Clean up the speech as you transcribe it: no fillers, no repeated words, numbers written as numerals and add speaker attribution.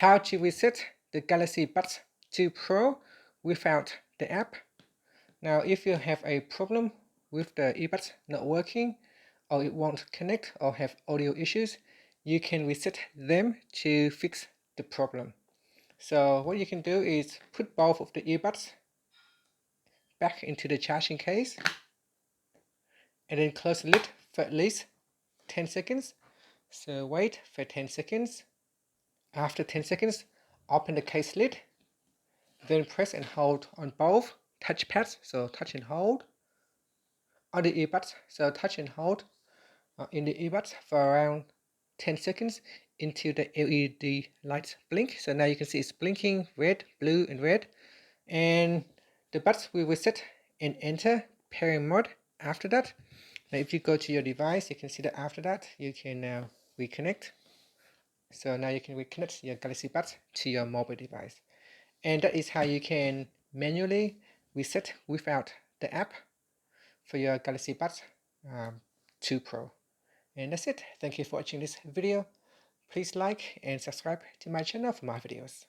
Speaker 1: How to reset the Galaxy Buds 2 Pro without the app. Now, if you have a problem with the earbuds not working, or it won't connect, or have audio issues, you can reset them to fix the problem. So what you can do is put both of the earbuds back into the charging case and then close the lid for at least 10 seconds. So wait for 10 seconds. After 10 seconds, open the case lid. Then press and hold on both touchpads, so touch and hold. On the earbuds, so touch and hold in the earbuds for around 10 seconds until the LED lights blink. So now you can see it's blinking red, blue, and red. And the buds will reset and enter pairing mode after that. Now if you go to your device, you can see that after that you can now reconnect. So now you can reconnect your Galaxy Buds to your mobile device. And that is how you can manually reset without the app for your Galaxy Buds 2 Pro. And that's it. Thank you for watching this video. Please like and subscribe to my channel for more videos.